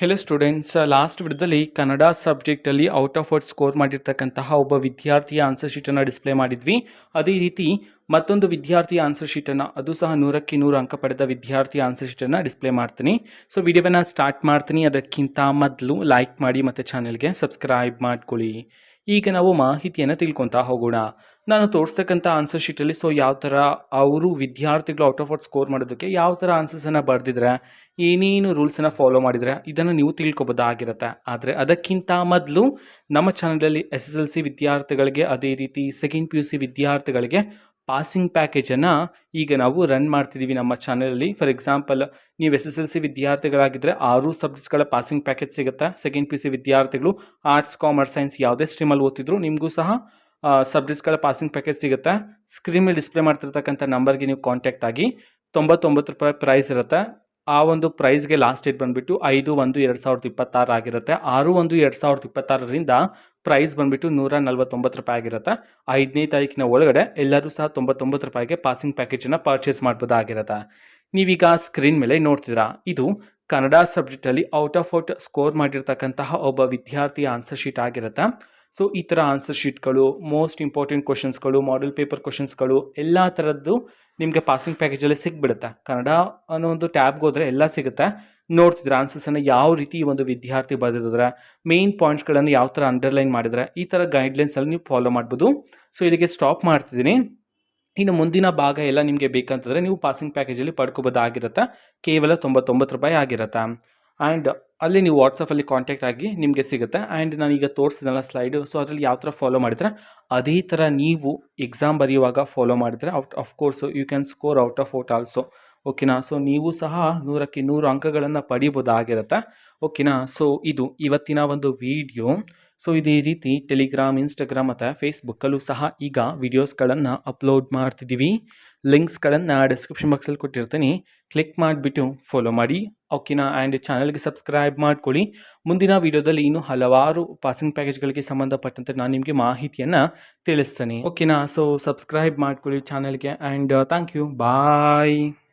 Hello students, last ವಿಡಿಯೋದಲ್ಲಿ ಕನ್ನಡ ಸಬ್ಜೆಕ್ಟಲ್ಲಿ out of word score ಮಾಡಿರ್ತಕ್ಕಂತಹ ಒಬ್ಬ ವಿದ್ಯಾರ್ಥಿಯ ಆನ್ಸರ್ ಶೀಟನ್ನು ಡಿಸ್ಪ್ಲೇ ಮಾಡಿದ್ವಿ. ಅದೇ ರೀತಿ ಮತ್ತೊಂದು ವಿದ್ಯಾರ್ಥಿಯ ಆನ್ಸರ್ ಶೀಟನ್ನು, ಅದು ಸಹ 100ಕ್ಕೆ 100 ಅಂಕ ಪಡೆದ ವಿದ್ಯಾರ್ಥಿಯ ಆನ್ಸರ್ ಶೀಟನ್ನು ಡಿಸ್ಪ್ಲೇ ಮಾಡ್ತೀನಿ. ಸೊ ವಿಡಿಯೋವನ್ನು ಸ್ಟಾರ್ಟ್ ಮಾಡ್ತೀನಿ. ಅದಕ್ಕಿಂತ ಮೊದಲು ಲೈಕ್ ಮಾಡಿ ಮತ್ತು ಚಾನೆಲ್ಗೆ ಸಬ್ಸ್ಕ್ರೈಬ್ ಮಾಡ್ಕೊಳ್ಳಿ. ಈಗ ನಾವು ಮಾಹಿತಿಯನ್ನು ತಿಳ್ಕೊತಾ ಹೋಗೋಣ. ನಾನು ತೋರಿಸ್ತಕ್ಕಂಥ ಆನ್ಸರ್ ಶೀಟಲ್ಲಿ ಯಾವ ಥರ ಅವರು ವಿದ್ಯಾರ್ಥಿಗಳು ಔಟ್ ಆಫ್ ವರ್ಡ್ ಸ್ಕೋರ್ ಮಾಡೋದಕ್ಕೆ ಯಾವ ಥರ ಆನ್ಸರ್ಸನ್ನು ಬರೆದಿದ್ರೆ, ಏನೇನು ರೂಲ್ಸನ್ನು ಫಾಲೋ ಮಾಡಿದರೆ ಇದನ್ನು ನೀವು ತಿಳ್ಕೊಬೋದಾಗಿರುತ್ತೆ. ಆದರೆ ಅದಕ್ಕಿಂತ ಮೊದಲು ನಮ್ಮ ಚಾನಲಲ್ಲಿ SSLC ವಿದ್ಯಾರ್ಥಿಗಳಿಗೆ, ಅದೇ ರೀತಿ ಸೆಕೆಂಡ್ PUC ವಿದ್ಯಾರ್ಥಿಗಳಿಗೆ ಪಾಸಿಂಗ್ ಪ್ಯಾಕೇಜನ್ನು ಈಗ ನಾವು ರನ್ ಮಾಡ್ತಿದ್ದೀವಿ ನಮ್ಮ ಚಾನಲಲ್ಲಿ. ಫಾರ್ ಎಕ್ಸಾಂಪಲ್, ನೀವು SSLC ವಿದ್ಯಾರ್ಥಿಗಳಾಗಿದ್ದರೆ 6 ಸಬ್ಜೆಕ್ಟ್ಸ್ಗಳ ಪಾಸಿಂಗ್ ಪ್ಯಾಕೇಜ್ ಸಿಗುತ್ತೆ. ಸೆಕೆಂಡ್ PUC ವಿದ್ಯಾರ್ಥಿಗಳು ಆರ್ಟ್ಸ್, ಕಾಮರ್ಸ್, ಸೈನ್ಸ್ ಯಾವುದೇ ಸ್ಟ್ರೀಮಲ್ಲಿ ಓದ್ತಿದ್ರು ನಿಮಗೂ ಸಹ ಸಬ್ಜೆಕ್ಟ್ಸ್ಗಳ ಪಾಸಿಂಗ್ ಪ್ಯಾಕೇಜ್ ಸಿಗುತ್ತೆ. ಸ್ಕ್ರೀನ್ ಮೇಲೆ ಡಿಸ್ಪ್ಲೇ ಮಾಡ್ತಿರ್ತಕ್ಕಂಥ ನಂಬರ್ಗೆ ನೀವು ಕಾಂಟ್ಯಾಕ್ಟ್ ಆಗಿ. 99 ರೂಪಾಯಿ ಪ್ರೈಸ್ ಇರುತ್ತೆ. ಆ ಒಂದು ಪ್ರೈಸ್ಗೆ ಲಾಸ್ಟ್ ಡೇಟ್ ಬಂದುಬಿಟ್ಟು 5/1/2026 ಆಗಿರುತ್ತೆ. 6/1/2026ರಿಂದ ಪ್ರೈಸ್ ಬಂದುಬಿಟ್ಟು 149 ರೂಪಾಯಿ ಆಗಿರುತ್ತೆ. 5ನೇ ತಾರೀಕಿನ ಒಳಗಡೆ ಎಲ್ಲರೂ ಸಹ 99 ರೂಪಾಯಿಗೆ ಪಾಸಿಂಗ್ ಪ್ಯಾಕೇಜನ್ನು ಪರ್ಚೇಸ್ ಮಾಡ್ಬೋದಾಗಿರುತ್ತೆ. ನೀವೀಗ ಸ್ಕ್ರೀನ್ ಮೇಲೆ ನೋಡ್ತಿದ್ದೀರಾ, ಇದು ಕನ್ನಡ ಸಬ್ಜೆಕ್ಟಲ್ಲಿ ಔಟ್ ಆಫ್ ಔಟ್ ಸ್ಕೋರ್ ಮಾಡಿರ್ತಕ್ಕಂತಹ ಒಬ್ಬ ವಿದ್ಯಾರ್ಥಿಯ ಆನ್ಸರ್ ಶೀಟ್ ಆಗಿರುತ್ತೆ. ಸೊ ಈ ಥರ ಆನ್ಸರ್ ಶೀಟ್ಗಳು, ಮೋಸ್ಟ್ ಇಂಪಾರ್ಟೆಂಟ್ ಕ್ವಶನ್ಸ್ಗಳು, ಮಾಡೆಲ್ ಪೇಪರ್ ಕ್ವಶನ್ಸ್ಗಳು ಎಲ್ಲ ಥರದ್ದು ನಿಮಗೆ ಪಾಸಿಂಗ್ ಪ್ಯಾಕೇಜಲ್ಲಿ ಸಿಕ್ಬಿಡುತ್ತೆ. ಕನ್ನಡ ಅನ್ನೋ ಒಂದು ಟ್ಯಾಬ್ಗೆ ಹೋದರೆ ಎಲ್ಲ ಸಿಗುತ್ತೆ. ನೋಡ್ತಿದ್ರೆ ಆನ್ಸರ್ಸನ್ನು ಯಾವ ರೀತಿ ಈ ಒಂದು ವಿದ್ಯಾರ್ಥಿ ಬರೆದಿದ್ರೆ, ಮೇನ್ ಪಾಯಿಂಟ್ಸ್ಗಳನ್ನು ಯಾವ ಥರ ಅಂಡರ್ಲೈನ್ ಮಾಡಿದರೆ, ಈ ಥರ ಗೈಡ್ಲೈನ್ಸಲ್ಲಿ ನೀವು ಫಾಲೋ ಮಾಡ್ಬೋದು. ಸೊ ಇಲ್ಲಿಗೆ ಸ್ಟಾಪ್ ಮಾಡ್ತಿದ್ದೀನಿ. ಇನ್ನು ಮುಂದಿನ ಭಾಗ ಎಲ್ಲ ನಿಮಗೆ ಬೇಕಂತಂದರೆ ನೀವು ಪಾಸಿಂಗ್ ಪ್ಯಾಕೇಜಲ್ಲಿ ಪಡ್ಕೋಬೋದಾಗಿರುತ್ತೆ. ಕೇವಲ 99 ರೂಪಾಯಿ ಆಗಿರುತ್ತೆ. ಆ್ಯಂಡ್ ಅಲ್ಲಿ ನೀವು ವಾಟ್ಸಪ್ಪಲ್ಲಿ ಕಾಂಟ್ಯಾಕ್ಟ್ ಆಗಿ ನಿಮಗೆ ಸಿಗುತ್ತೆ. ಆ್ಯಂಡ್ ನಾನೀಗ ತೋರಿಸಿದಲ್ಲ ಸ್ಲೈಡು, ಸೊ ಅದರಲ್ಲಿ ಯಾವ ಥರ ಫಾಲೋ ಮಾಡಿದರೆ ಅದೇ ಥರ ನೀವು ಎಕ್ಸಾಮ್ ಬರೆಯುವಾಗ ಫಾಲೋ ಮಾಡಿದರೆ of course you can score out of out also. ಓಕೆನಾ? ಸೊ ನೀವು ಸಹ 100ಕ್ಕೆ 100 ಅಂಕಗಳನ್ನು ಪಡಿಬೋದಾಗಿರುತ್ತೆ. ಓಕೆನಾ? ಸೊ ಇದು ಇವತ್ತಿನ ಒಂದು ವಿಡಿಯೋ. ಸೊ ಇದೇ ರೀತಿ ಟೆಲಿಗ್ರಾಮ್, ಇನ್ಸ್ಟಾಗ್ರಾಮ್ ಮತ್ತು ಫೇಸ್ಬುಕ್ಕಲ್ಲೂ ಸಹ ಈಗ ವಿಡಿಯೋಸ್ಗಳನ್ನು ಅಪ್ಲೋಡ್ ಮಾಡ್ತಿದ್ದೀವಿ. ಲಿಂಕ್ಸ್ಗಳನ್ನು ಡಿಸ್ಕ್ರಿಪ್ಷನ್ ಬಾಕ್ಸಲ್ಲಿ ಕೊಟ್ಟಿರ್ತೀನಿ. ಕ್ಲಿಕ್ ಮಾಡಿಬಿಟ್ಟು ಫಾಲೋ ಮಾಡಿ. ಓಕೆನಾ? ಆ್ಯಂಡ್ ಚಾನಲ್ಗೆ ಸಬ್ಸ್ಕ್ರೈಬ್ ಮಾಡ್ಕೊಳ್ಳಿ. ಮುಂದಿನ ವಿಡಿಯೋದಲ್ಲಿ ಇನ್ನೂ ಹಲವಾರು ಪಾಸಿಂಗ್ ಪ್ಯಾಕೇಜ್ಗಳಿಗೆ ಸಂಬಂಧಪಟ್ಟಂತೆ ನಾನು ನಿಮಗೆ ಮಾಹಿತಿಯನ್ನು ತಿಳಿಸ್ತೀನಿ. ಓಕೆನಾ? ಸೊ ಸಬ್ಸ್ಕ್ರೈಬ್ ಮಾಡ್ಕೊಳ್ಳಿ ಚಾನಲ್ಗೆ. And thank you. ಬಾಯ್.